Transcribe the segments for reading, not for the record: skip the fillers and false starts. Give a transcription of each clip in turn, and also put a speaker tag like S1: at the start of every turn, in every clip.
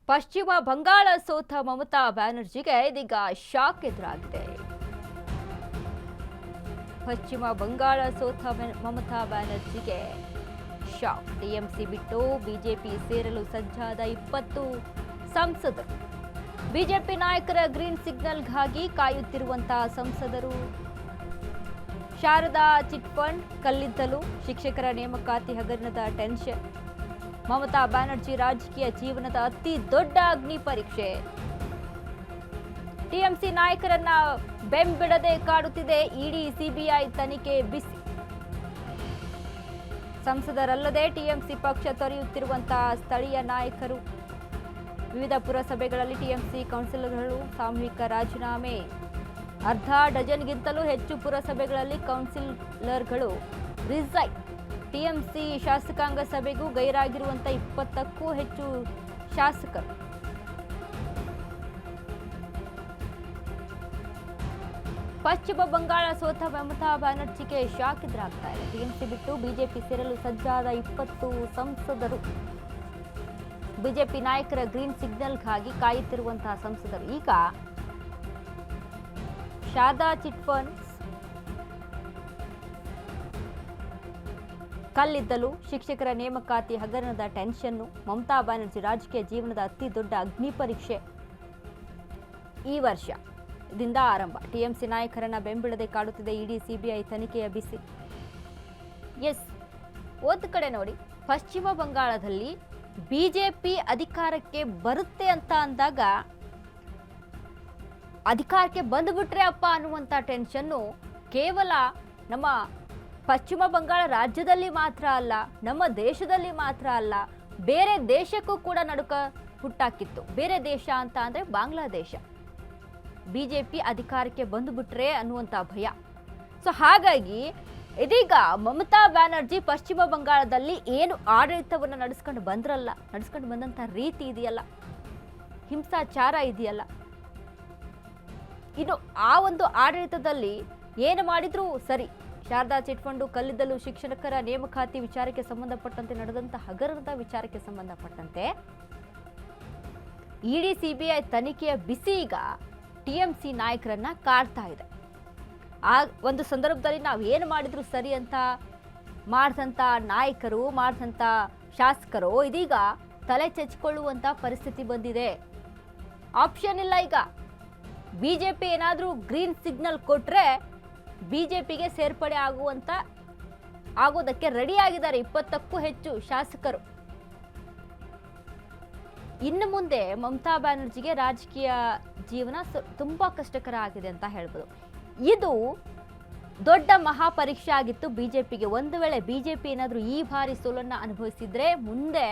S1: ಪಶ್ಚಿಮ ಬಂಗಾಳ ಸೋತ ಮಮತಾ ಬ್ಯಾನರ್ಜಿಗೆ ಇದೀಗ ಶಾಕ್ ಎದುರಾಗಿದೆ. ಪಶ್ಚಿಮ ಬಂಗಾಳ ಸೋತ ಮಮತಾ ಬ್ಯಾನರ್ಜಿಗೆ ಶಾಕ್. ಟಿಎಂಸಿ ಬಿಟ್ಟು ಬಿಜೆಪಿ ಸೇರಲು ಸಜ್ಜಾದ 20 ಸಂಸದರು. ಬಿಜೆಪಿ ನಾಯಕರ ಗ್ರೀನ್ ಸಿಗ್ನಲ್ಗಾಗಿ ಕಾಯುತ್ತಿರುವಂತಹ ಸಂಸದರು. ಶಾರದಾ ಚಿಟ್ ಫಂಡ್ ಕಲ್ಲಿದ್ದಲು, ಶಿಕ್ಷಕರ ನೇಮಕಾತಿ ಹಗರಣದ ಟೆನ್ಷನ್. ಮಮತಾ ಬ್ಯಾನರ್ಜಿ ರಾಜಕೀಯ ಜೀವನದ ಅತಿ ದೊಡ್ಡ ಅಗ್ನಿ ಪರೀಕ್ಷೆ. ಟಿಎಂಸಿ ನಾಯಕರನ್ನ ಬೆಂಬಿಡದೆ ಕಾಡುತ್ತಿದೆ ಇಡಿ ಸಿಬಿಐ ತನಿಖೆ ಬಿಸಿ. ಸಂಸದರಲ್ಲದೆ ಟಿಎಂಸಿ ಪಕ್ಷ ತೊರೆಯುತ್ತಿರುವಂತಹ ಸ್ಥಳೀಯ ನಾಯಕರು. ವಿವಿಧ ಪುರಸಭೆಗಳಲ್ಲಿ ಟಿಎಂಸಿ ಕೌನ್ಸಿಲರ್ಗಳು ಸಾಮೂಹಿಕ ರಾಜೀನಾಮೆ. ಅರ್ಧ ಡಜನ್ಗಿಂತಲೂ ಹೆಚ್ಚು ಪುರಸಭೆಗಳಲ್ಲಿ ಕೌನ್ಸಿಲರ್ಗಳು ರಿಸೈನ್. ಟಿಎಂಸಿ ಶಾಸಕಾಂಗ ಸಭೆಗೂ ಗೈರಾಗಿರುವಂತಹ 20ಕ್ಕೂ ಹೆಚ್ಚು ಶಾಸಕರು. ಪಶ್ಚಿಮ ಬಂಗಾಳ ಸೋತ ಮಮತಾ ಬ್ಯಾನರ್ಜಿಗೆ ಶಾಕ್ ಎದುರಾಗ್ತಾ ಇದೆ. ಟಿಎಂಸಿ ಬಿಟ್ಟು ಬಿಜೆಪಿ ಸೇರಲು ಸಜ್ಜಾದ 20 ಸಂಸದರು. ಬಿಜೆಪಿ ನಾಯಕರ ಗ್ರೀನ್ ಸಿಗ್ನಲ್ಗಾಗಿ ಕಾಯುತ್ತಿರುವಂತಹ ಸಂಸದರು. ಈಗ ಶಾರದಾ ಚಿಟ್ ಫಂಡ್ಸ್, ಕಲ್ಲಿದ್ದಲು, ಶಿಕ್ಷಕರ ನೇಮಕಾತಿ ಹಗರಣದ ಟೆನ್ಷನ್. ಮಮತಾ ಬ್ಯಾನರ್ಜಿ ರಾಜಕೀಯ ಜೀವನದ ಅತಿ ದೊಡ್ಡ ಅಗ್ನಿ ಪರೀಕ್ಷೆ ಈ ವರ್ಷದಿಂದ ಆರಂಭ. ಟಿಎಂಸಿ ನಾಯಕರನ್ನ ಬೆಂಬಿಡದೆ ಕಾಡುತ್ತಿದೆ ಇಡಿ ಸಿಬಿಐ ತನಿಖೆಯ ಬಿಸಿ. ಒಂದು ಕಡೆ ನೋಡಿ, ಪಶ್ಚಿಮ ಬಂಗಾಳದಲ್ಲಿ ಬಿಜೆಪಿ ಅಧಿಕಾರಕ್ಕೆ ಬರುತ್ತೆ ಅಂತ ಅಂದಾಗ ಅಧಿಕಾರಕ್ಕೆ ಬಂದುಬಿಟ್ರೆ ಅಪ್ಪ ಅನ್ನುವಂಥ ಟೆನ್ಷನ್ನು ಕೇವಲ ನಮ್ಮ ಪಶ್ಚಿಮ ಬಂಗಾಳ ರಾಜ್ಯದಲ್ಲಿ ಮಾತ್ರ ಅಲ್ಲ, ನಮ್ಮ ದೇಶದಲ್ಲಿ ಮಾತ್ರ ಅಲ್ಲ, ಬೇರೆ ದೇಶಕ್ಕೂ ಕೂಡ ನಡುಕ ಹುಟ್ಟಾಕಿತ್ತು. ಬೇರೆ ದೇಶ ಅಂತ ಅಂದರೆ ಬಾಂಗ್ಲಾದೇಶ. ಬಿಜೆಪಿ ಅಧಿಕಾರಕ್ಕೆ ಬಂದುಬಿಟ್ರೆ ಅನ್ನುವಂಥ ಭಯ. ಸೊ ಹಾಗಾಗಿ ಇದೀಗ ಮಮತಾ ಬ್ಯಾನರ್ಜಿ ಪಶ್ಚಿಮ ಬಂಗಾಳದಲ್ಲಿ ಏನು ಆಡಳಿತವನ್ನು ನಡೆಸ್ಕೊಂಡು ಬಂದಂಥ ರೀತಿ ಇದೆಯಲ್ಲ, ಹಿಂಸಾಚಾರ ಇದೆಯಲ್ಲ, ಇನ್ನು ಆ ಒಂದು ಆಡಳಿತದಲ್ಲಿ ಏನು ಮಾಡಿದ್ರೂ ಸರಿ. ಶಾರದಾ ಚಿಟ್ ಫಂಡು, ಕಲ್ಲಿದ್ದಲು, ಶಿಕ್ಷಕರ ನೇಮಕಾತಿ ವಿಚಾರಕ್ಕೆ ಸಂಬಂಧಪಟ್ಟಂತೆ ನಡೆದಂಥ ಹಗರಣದ ವಿಚಾರಕ್ಕೆ ಸಂಬಂಧಪಟ್ಟಂತೆ ಇಡಿ ಸಿಬಿಐ ತನಿಖೆಯ ಬಿಸಿ ಈಗ ಟಿಎಂಸಿ ನಾಯಕರನ್ನ ಕಾಡ್ತಾ ಇದೆ. ಆ ಒಂದು ಸಂದರ್ಭದಲ್ಲಿ ನಾವು ಏನು ಮಾಡಿದ್ರು ಸರಿ ಅಂತ ಮಾಡಿದಂಥ ನಾಯಕರು, ಮಾಡಿದಂಥ ಶಾಸಕರು ಇದೀಗ ತಲೆ ಚೆಚ್ಕೊಳ್ಳುವಂಥ ಪರಿಸ್ಥಿತಿ ಬಂದಿದೆ. ಆಪ್ಷನ್ ಇಲ್ಲ. ಈಗ ಬಿಜೆಪಿ ಏನಾದರೂ ಗ್ರೀನ್ ಸಿಗ್ನಲ್ ಕೊಟ್ರೆ ಬಿಜೆಪಿಗೆ ಸೇರ್ಪಡೆ ಆಗೋದಕ್ಕೆ ರೆಡಿ ಆಗಿದ್ದಾರೆ 20ಕ್ಕೂ ಹೆಚ್ಚು ಶಾಸಕರು. ಇನ್ನು ಮುಂದೆ ಮಮತಾ ಬ್ಯಾನರ್ಜಿಗೆ ರಾಜಕೀಯ ಜೀವನ ತುಂಬಾ ಕಷ್ಟಕರ ಆಗಿದೆ ಅಂತ ಹೇಳ್ಬೋದು. ಇದು ದೊಡ್ಡ ಮಹಾಪರೀಕ್ಷೆ ಆಗಿತ್ತು ಬಿಜೆಪಿಗೆ. ಒಂದು ವೇಳೆ ಬಿಜೆಪಿ ಏನಾದರೂ ಈ ಬಾರಿ ಸೋಲನ್ನ ಅನುಭವಿಸಿದ್ರೆ ಮುಂದೆ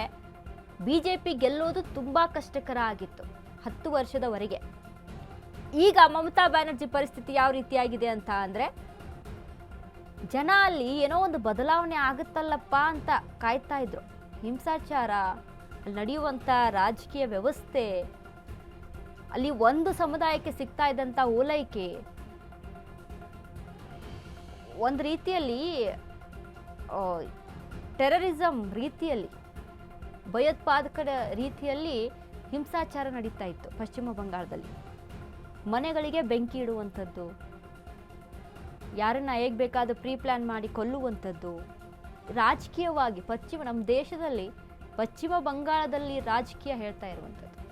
S1: ಬಿಜೆಪಿ ಗೆಲ್ಲೋದು ತುಂಬಾ ಕಷ್ಟಕರ ಆಗಿತ್ತು 10 ವರ್ಷದವರೆಗೆ. ಈಗ ಮಮತಾ ಬ್ಯಾನರ್ಜಿ ಪರಿಸ್ಥಿತಿ ಯಾವ ರೀತಿಯಾಗಿದೆ ಅಂತ ಅಂದ್ರೆ, ಜನ ಅಲ್ಲಿ ಏನೋ ಒಂದು ಬದಲಾವಣೆ ಆಗುತ್ತಲ್ಲಪ್ಪ ಅಂತ ಕಾಯ್ತಾ ಇದ್ರು. ಹಿಂಸಾಚಾರ, ಅಲ್ಲಿ ನಡೆಯುವಂಥ ರಾಜಕೀಯ ವ್ಯವಸ್ಥೆ, ಅಲ್ಲಿ ಒಂದು ಸಮುದಾಯಕ್ಕೆ ಸಿಗ್ತಾ ಇದ್ದಂಥ ಓಲೈಕೆ, ಒಂದು ರೀತಿಯಲ್ಲಿ ಟೆರರಿಸಂ ರೀತಿಯಲ್ಲಿ, ಭಯೋತ್ಪಾದಕರ ರೀತಿಯಲ್ಲಿ ಹಿಂಸಾಚಾರ ನಡೀತಾ ಇತ್ತು ಪಶ್ಚಿಮ ಬಂಗಾಳದಲ್ಲಿ. ಮನೆಗಳಿಗೆ ಬೆಂಕಿ ಇಡುವಂಥದ್ದು, ಯಾರನ್ನ ಹೇಗೆ ಬೇಕಾದ ಪ್ರೀ ಪ್ಲಾನ್ ಮಾಡಿ ಕೊಲ್ಲುವಂಥದ್ದು. ರಾಜಕೀಯವಾಗಿ ನಮ್ಮ ದೇಶದಲ್ಲಿ ಪಶ್ಚಿಮ ಬಂಗಾಳದಲ್ಲಿ ರಾಜಕೀಯ ಹೇಳ್ತಾ ಇರುವಂಥದ್ದು.